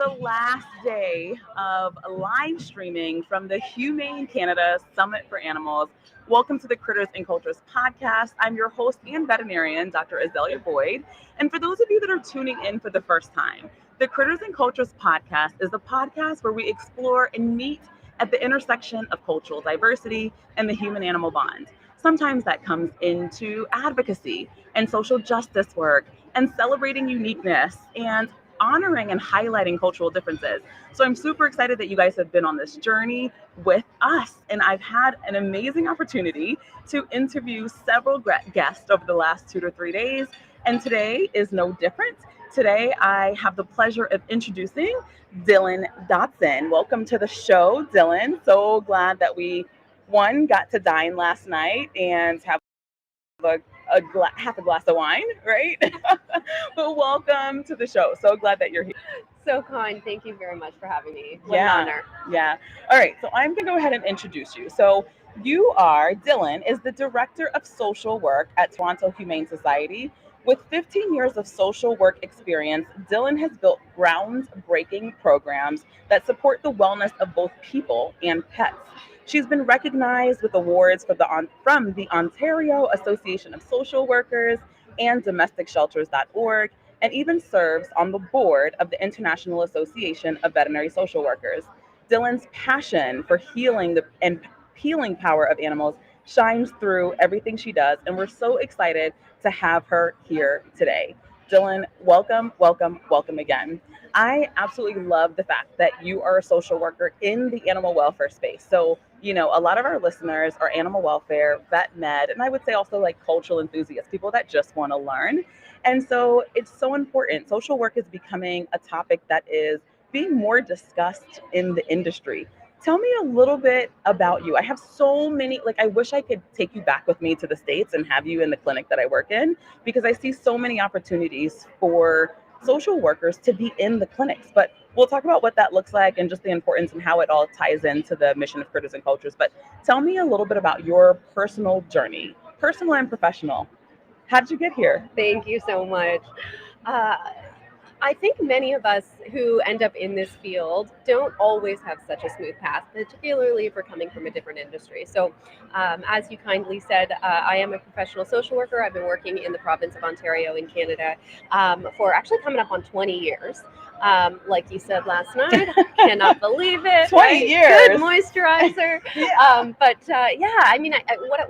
The last day of live streaming from the Humane Canada Summit for Animals. Welcome to the Critters and Cultures podcast. I'm your host and veterinarian, Dr. Azalea Boyd. And for those of you that are tuning in for the first time, the Critters and Cultures podcast is a podcast where we explore and meet at the intersection of cultural diversity and the human-animal bond. Sometimes that comes into advocacy and social justice work and celebrating uniqueness and honoring and highlighting cultural differences. So I'm super excited that you guys have been on this journey with us. And I've had an amazing opportunity to interview several guests over the last 2 to 3 days. And today is no different. Today, I have the pleasure of introducing Dillon Dodson. Welcome to the show, Dillon. So glad that we, got to dine last night and have half a glass of wine, right? But welcome to the show. So glad that you're here. So kind. Thank you very much for having me. What an honor. Yeah. All right. So I'm going to go ahead and introduce you. So Dillon is the Director of Social Work at Toronto Humane Society. With 15 years of social work experience, Dillon has built groundbreaking programs that support the wellness of both people and pets. She's been recognized with awards from the Ontario Association of Social Workers and DomesticShelters.org, and even serves on the board of the International Association of Veterinary Social Workers. Dillon's passion for healing and healing power of animals shines through everything she does, and we're so excited to have her here today. Dillon, welcome, welcome, welcome again. I absolutely love the fact that you are a social worker in the animal welfare space. So, a lot of our listeners are animal welfare, vet med, and I would say also like cultural enthusiasts, people that just want to learn. And so it's so important. Social work is becoming a topic that is being more discussed in the industry. Tell me a little bit about you. I have so many, I wish I could take you back with me to the States and have you in the clinic that I work in, because I see so many opportunities for social workers to be in the clinics. But we'll talk about what that looks like and just the importance and how it all ties into the mission of Critters and Cultures. But tell me a little bit about your personal journey, personal and professional. How did you get here? Thank you so much. Uh, I think many of us who end up in this field don't always have such a smooth path, particularly if we're coming from a different industry. So, as you kindly said, I am a professional social worker. I've been working in the province of Ontario in Canada for actually coming up on 20 years. Like you said last night, cannot believe it. 20 right? years. Good moisturizer.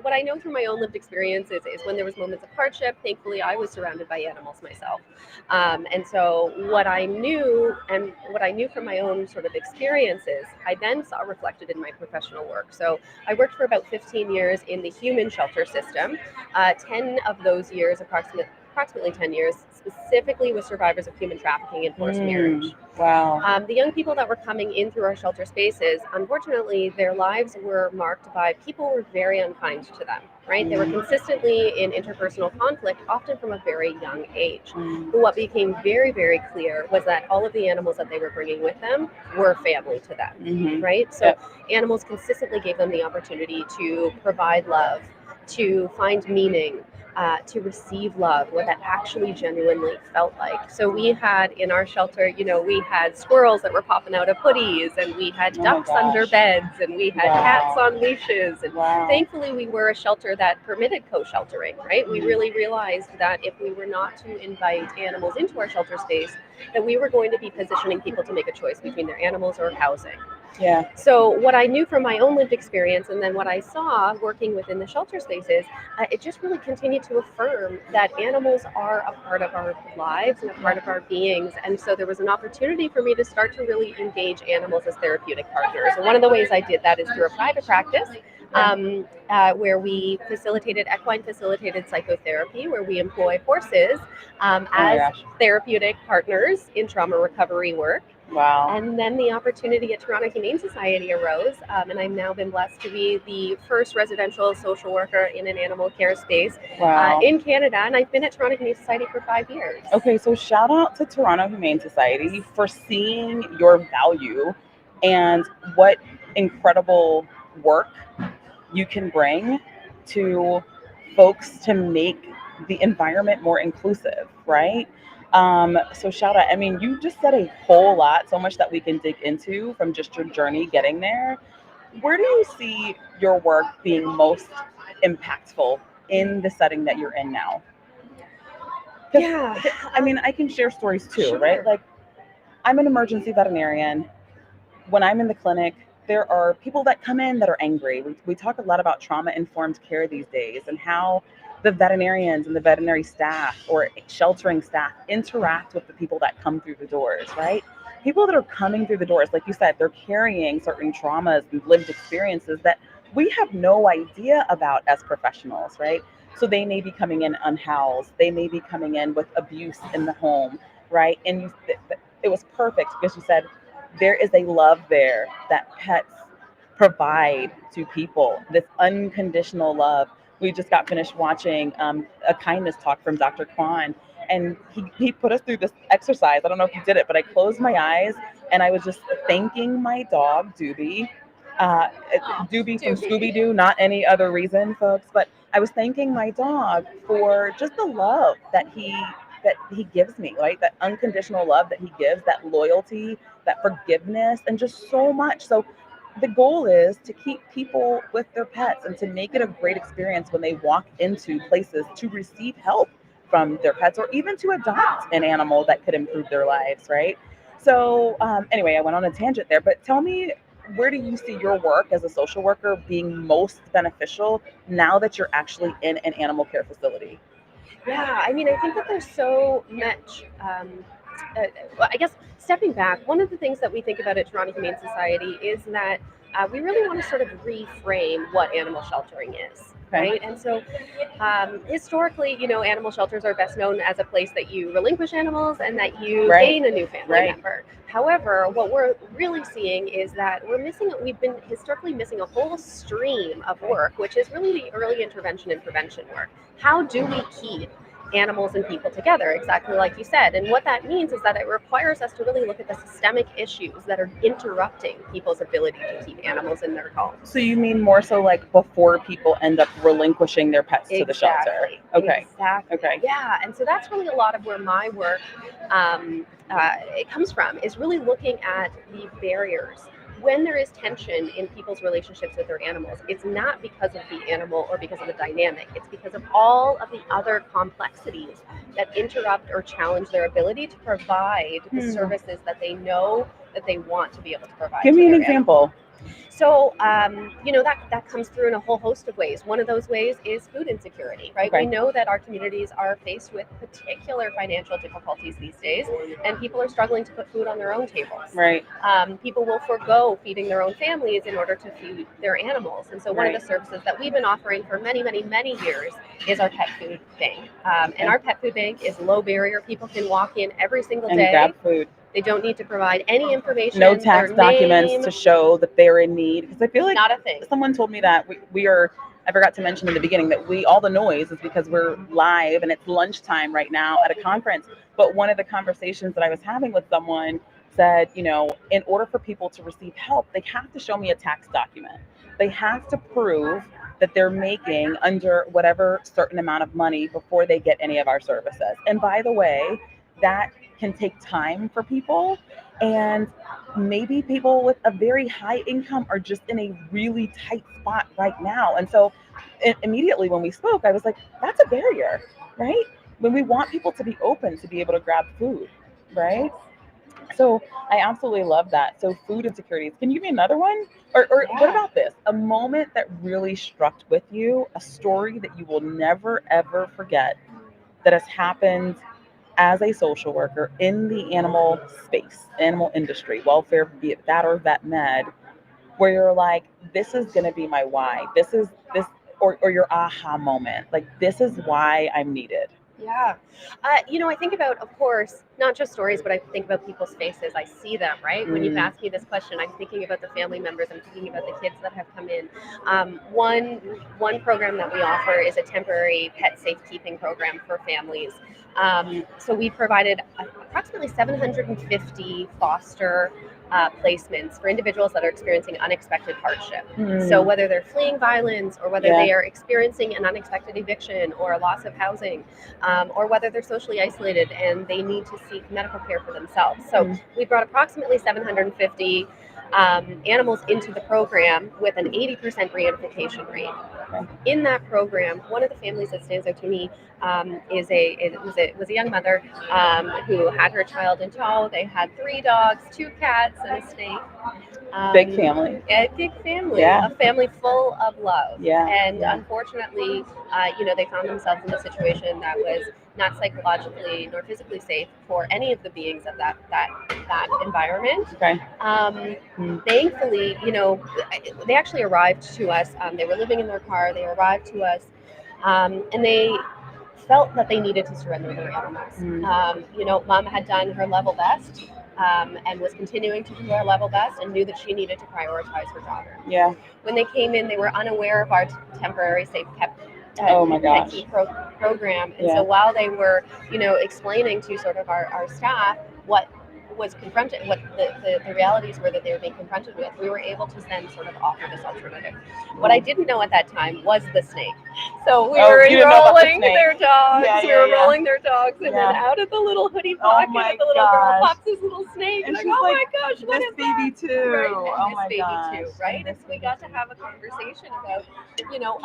What I know through my own lived experience is when there was moments of hardship, thankfully I was surrounded by animals myself. And so what I knew from my own sort of experiences, I then saw reflected in my professional work. So I worked for about 15 years in the human shelter system, 10 of those years, approximately 10 years, specifically with survivors of human trafficking and forced marriage. Wow. The young people that were coming in through our shelter spaces, unfortunately, their lives were marked by people who were very unkind to them, right? They were consistently in interpersonal conflict, often from a very young age. But what became very, very clear was that all of the animals that they were bringing with them were family to them, right? So animals consistently gave them the opportunity to provide love, to find meaning, to receive love, what that actually genuinely felt like. So we had in our shelter, we had squirrels that were popping out of hoodies, and we had ducks under beds, and we had cats on leashes. And thankfully, we were a shelter that permitted co-sheltering, right? We really realized that if we were not to invite animals into our shelter space, that we were going to be positioning people to make a choice between their animals or housing. Yeah. So what I knew from my own lived experience, and then what I saw working within the shelter spaces, it just really continued to affirm that animals are a part of our lives and a part of our beings. And so there was an opportunity for me to start to really engage animals as therapeutic partners. And one of the ways I did that is through a private practice, where we equine facilitated psychotherapy, where we employ horses as therapeutic partners in trauma recovery work. Wow. And then the opportunity at Toronto Humane Society arose, and I've now been blessed to be the first residential social worker in an animal care space in Canada, and I've been at Toronto Humane Society for 5 years. Okay, so shout out to Toronto Humane Society for seeing your value and what incredible work you can bring to folks to make the environment more inclusive, right? So shout out. I mean, you just said a whole lot, so much that we can dig into from just your journey getting there. Where do you see your work being most impactful in the setting that you're in now? 'Cause, Yeah. I mean, I can share stories too, right? Sure. Like, I'm an emergency veterinarian. When I'm in the clinic, there are people that come in that are angry. We talk a lot about trauma informed care these days and how the veterinarians and the veterinary staff or sheltering staff interact with the people that come through the doors, right? People that are coming through the doors, like you said, they're carrying certain traumas and lived experiences that we have no idea about as professionals, right? So they may be coming in unhoused, they may be coming in with abuse in the home, right? And it was perfect because you said there is a love there that pets provide to people, this unconditional love. We just got finished watching a kindness talk from Dr. Kwan, and he put us through this exercise. I don't know if you did it, but I closed my eyes and I was just thanking my dog, Doobie. Uh, Doobie from Doobie. Scooby Doo, not any other reason, folks, but I was thanking my dog for just the love that he gives me, right? That unconditional love that he gives, that loyalty, that forgiveness, and just so much. So the goal is to keep people with their pets and to make it a great experience when they walk into places to receive help from their pets or even to adopt an animal that could improve their lives, right? So anyway, I went on a tangent there, but tell me, where do you see your work as a social worker being most beneficial now that you're actually in an animal care facility? Yeah, I mean, I think that there's so much. Well, I guess stepping back, one of the things that we think about at Toronto Humane Society is that we really want to sort of reframe what animal sheltering is, Okay. right? And so historically, animal shelters are best known as a place that you relinquish animals and that you Right. gain a new family Right. member. However, what we're really seeing is that we've been historically missing a whole stream of work, which is really the early intervention and prevention work. How do we keep animals and people together, exactly like you said? And what that means is that it requires us to really look at the systemic issues that are interrupting people's ability to keep animals in their homes. So you mean more so like before people end up relinquishing their pets to the shelter? Exactly. Okay. Exactly. Okay. Yeah, and so that's really a lot of where my work it comes from, is really looking at the barriers. When there is tension in people's relationships with their animals, it's not because of the animal or because of the dynamic. It's because of all of the other complexities that interrupt or challenge their ability to provide the services that they know that they want to be able to provide. Give to me an their example. So, that comes through in a whole host of ways. One of those ways is food insecurity, right? Okay. We know that our communities are faced with particular financial difficulties these days, and people are struggling to put food on their own tables. Right. People will forego feeding their own families in order to feed their animals. And so, one of Right. the services that we've been offering for many, many, many years is our pet food bank. And our pet food bank is low barrier. People can walk in every single And day. grab food. They don't need to provide any information. No tax their documents name, to show that they're in need. Because I feel like not a thing. someone told me that we are. I forgot to mention in the beginning that all the noise is because we're live and it's lunchtime right now at a conference. But one of the conversations that I was having with someone said, in order for people to receive help, they have to show me a tax document. They have to prove that they're making under whatever certain amount of money before they get any of our services. And by the way, that can take time for people. And maybe people with a very high income are just in a really tight spot right now. And so immediately when we spoke, I was like, that's a barrier, right? When we want people to be open to be able to grab food, right? So I absolutely love that. So food insecurities. Can you give me another one? Or what Yeah. about this? A moment that really struck with you, a story that you will never, ever forget that has happened as a social worker in the animal space, animal industry, welfare, be it that or vet med, where you're like, this is going to be my why. This is this, or your aha moment. Like, this is why I'm needed. Yeah. I think about, of course, not just stories, but I think about people's faces. I see them, right? When you've asked me this question, I'm thinking about the family members. I'm thinking about the kids that have come in. One program that we offer is a temporary pet safekeeping program for families. So we provided approximately 750 foster placements for individuals that are experiencing unexpected hardship. So whether they're fleeing violence, or whether they are experiencing an unexpected eviction or a loss of housing, or whether they're socially isolated and they need to seek medical care for themselves. So we brought approximately 750 animals into the program with an 80% reunification rate. In that program, one of the families that stands out to me was a young mother who had her child in tow. They had 3 dogs, 2 cats, and a snake. Big family. A big family. Yeah. A family full of love. Yeah. And unfortunately, they found themselves in a situation that was not psychologically nor physically safe for any of the beings of that environment. Okay. Thankfully, they actually arrived to us. They were living in their car. They arrived to us, and they felt that they needed to surrender their animals. Mom had done her level best, and was continuing to do her level best, and knew that she needed to prioritize her daughter. Yeah. When they came in, they were unaware of our temporary safe kept program. And so while they were, explaining to sort of our staff what was confronted, what the realities were that they were being confronted with, we were able to then sort of offer this alternative. What I didn't know at that time was the snake. So we were enrolling their dogs. We were rolling their dogs, and then out of the little hoodie pocket of the little girl pops this little snake. And like, she's oh like, my gosh, what is baby that? too. Right, and oh my baby gosh. too, right? And so we got to have a conversation about,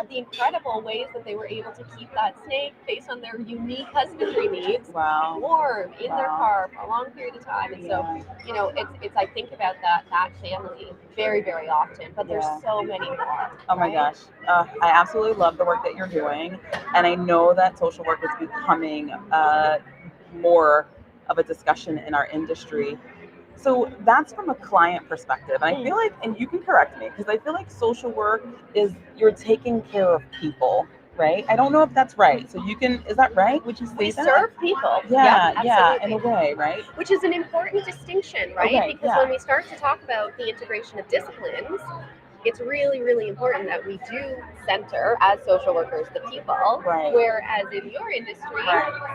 the incredible ways that they were able to keep that snake based on their unique husbandry needs warm in their car for a long period of time. And so, it's I think about that family very, very often, but there's so many more. Oh my gosh. I absolutely love the work that you're doing. And I know that social work is becoming more of a discussion in our industry. So that's from a client perspective. And I feel like, and you can correct me, because I feel like social work is you're taking care of people, right? I don't know if that's right. So is that right? Would you say we that? serve people. Yeah, in a way, right? Which is an important distinction, right? Okay, because when we start to talk about the integration of disciplines, it's really, really important that we do center, as social workers, the people, whereas in your industry,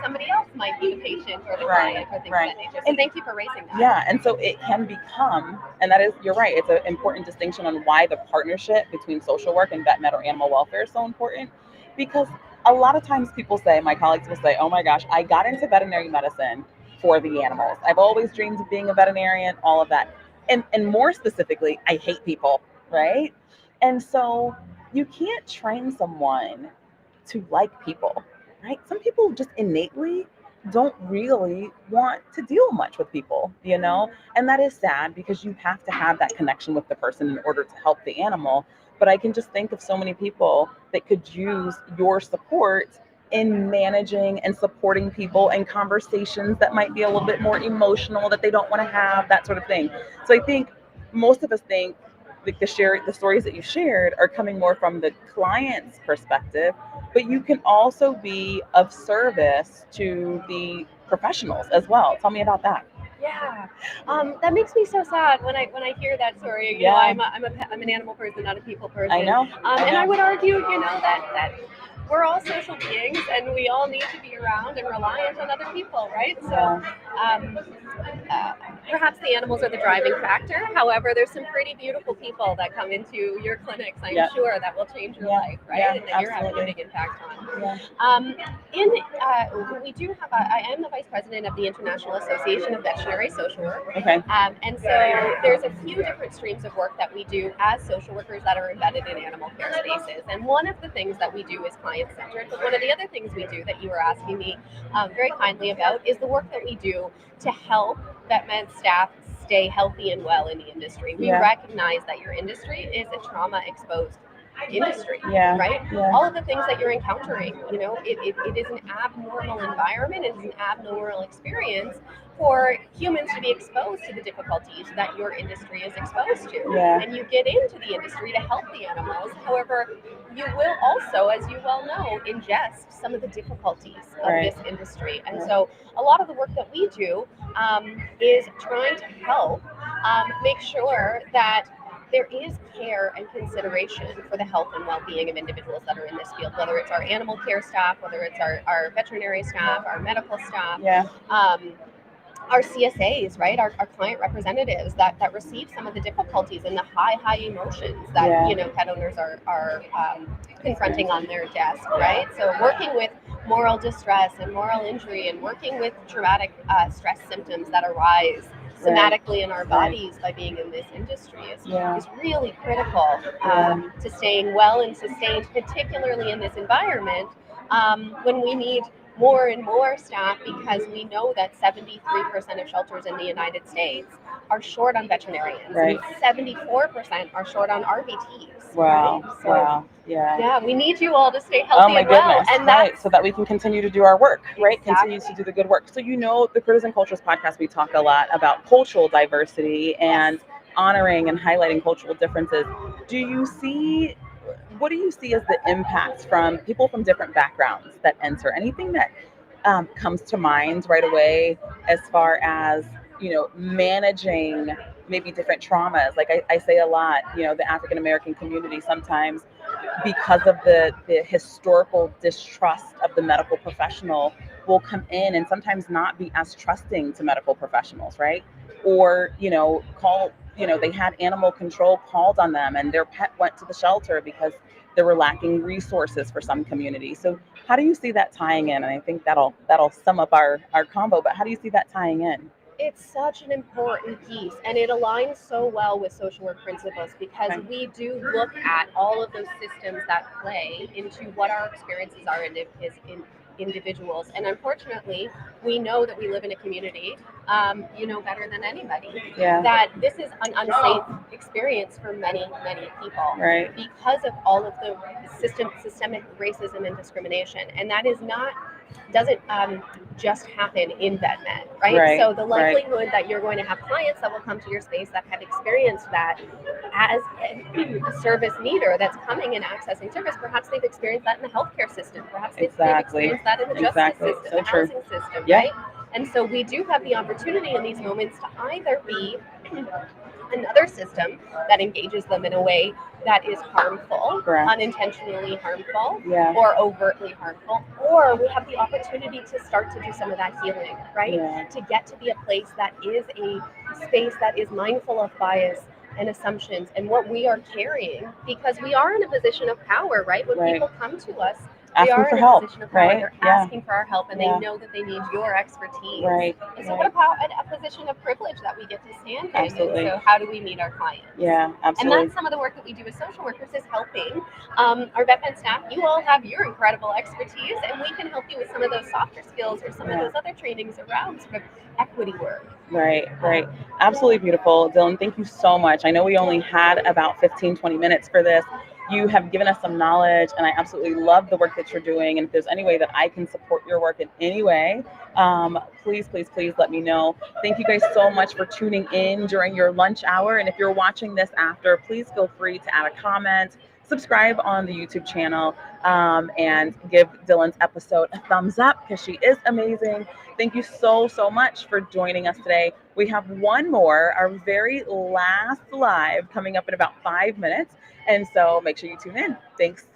somebody else might be the patient or the client or things of that nature. So thank you for raising that. Yeah, and so it can become, and that is, you're right, it's an important distinction on why the partnership between social work and vet med or animal welfare is so important. Because a lot of times my colleagues will say, oh my gosh, I got into veterinary medicine for the animals. I've always dreamed of being a veterinarian, all of that. And more specifically, I hate people. Right? And so you can't train someone to like people, right? Some people just innately don't really want to deal much with people, And that is sad, because you have to have that connection with the person in order to help the animal. But I can just think of so many people that could use your support in managing and supporting people and conversations that might be a little bit more emotional, that they don't want to have, that sort of thing. So I think most of us think, like, the stories that you shared are coming more from the client's perspective, but you can also be of service to the professionals as well. Tell me about that. Yeah, that makes me so sad when I hear that story. I'm an animal person, not a people person. I know. And I would argue, that we're all social beings, and we all need to be around and reliant on other people, right? So perhaps the animals are the driving factor. However, there's some pretty beautiful people that come into your clinics, I'm sure, that will change your life, right? And that you're having a big impact on. We do have I am the vice president of the International Association of Veterinary Social Work. Okay. And so there's a few different streams of work that we do as social workers that are embedded in animal care spaces. And one of the things that we do is client-centered, but one of the other things we do that you were asking me very kindly about is the work that we do to help vet med staff stay healthy and well in the industry. We recognize that your industry is a trauma-exposed industry, Yeah. right? Yeah. All of the things that you're encountering, it is an abnormal environment, it is an abnormal experience for humans to be exposed to the difficulties that your industry is exposed to. Yeah. And you get into the industry to help the animals. However, you will also, as you well know, ingest some of the difficulties of Right. this industry. And Right. so a lot of the work that we do is trying to help make sure that there is care and consideration for the health and well-being of individuals that are in this field, whether it's our animal care staff, whether it's our veterinary staff, our medical staff, Yeah. our CSAs, right, our client representatives that receive some of the difficulties and the high emotions that Yeah. pet owners are confronting on their desk, right? So working with moral distress and moral injury, and working with traumatic stress symptoms that arise somatically in our bodies by being in this industry is really critical to staying well and sustained, particularly in this environment when we need more and more staff, because we know that 73% of shelters in the United States are short on veterinarians, Right. and 74% are short on RVTs. Wow. Right? So, Wow. Yeah. Yeah, we need you all to stay healthy Oh my and well, goodness. and Right. So that we can continue to do our work, right? Exactly. Continue to do the good work. So, the Critters and Cultures podcast, we talk a lot about cultural diversity and honoring and highlighting cultural differences. What do you see as the impacts from people from different backgrounds that enter? Anything that comes to mind right away as far as managing maybe different traumas? Like I say a lot, the African American community sometimes, because of the historical distrust of the medical professional, will come in and sometimes not be as trusting to medical professionals, right? Or call, they had animal control called on them and their pet went to the shelter because they were lacking resources for some communities. So how do you see that tying in? And I think that'll sum up our combo, but how do you see that tying in? It's such an important piece, and it aligns so well with social work principles, because we do look at all of those systems that play into what our experiences are in individuals. And unfortunately, we know that we live in a community, better than anybody, that this is an unsafe experience for many people, Right. because of all of the systemic racism and discrimination. And that doesn't just happen in VetMed, right? So the likelihood that you're going to have clients that will come to your space that have experienced that as a service needer that's coming and accessing service, perhaps they've experienced that in the healthcare system, perhaps they've experienced that in the justice system, the housing system, right? And so we do have the opportunity in these moments to either be another system that engages them in a way that is harmful, unintentionally harmful, or overtly harmful, or we have the opportunity to start to do some of that healing, right? To get to be a place that is a space that is mindful of bias and assumptions and what we are carrying, because we are in a position of power, right? When people come to us, we asking are for in help, a position of power. right? They're asking for our help, and they know that they need your expertise. Right. And so what about a position of privilege that we get to stand in? Absolutely. And so how do we meet our clients? Yeah, absolutely. And that's some of the work that we do as social workers, is helping our VetMed staff. You all have your incredible expertise, and we can help you with some of those softer skills or some of those other trainings around sort of equity work. Right. Absolutely beautiful. Dillon, thank you so much. I know we only had about 15-20 minutes for this. You have given us some knowledge, and I absolutely love the work that you're doing. And if there's any way that I can support your work in any way, please let me know. Thank you guys so much for tuning in during your lunch hour. And if you're watching this after, please feel free to add a comment, subscribe on the YouTube channel, and give Dillon's episode a thumbs up, because she is amazing. Thank you so much for joining us today. We have one more, our very last live, coming up in about 5 minutes. And so make sure you tune in. Thanks.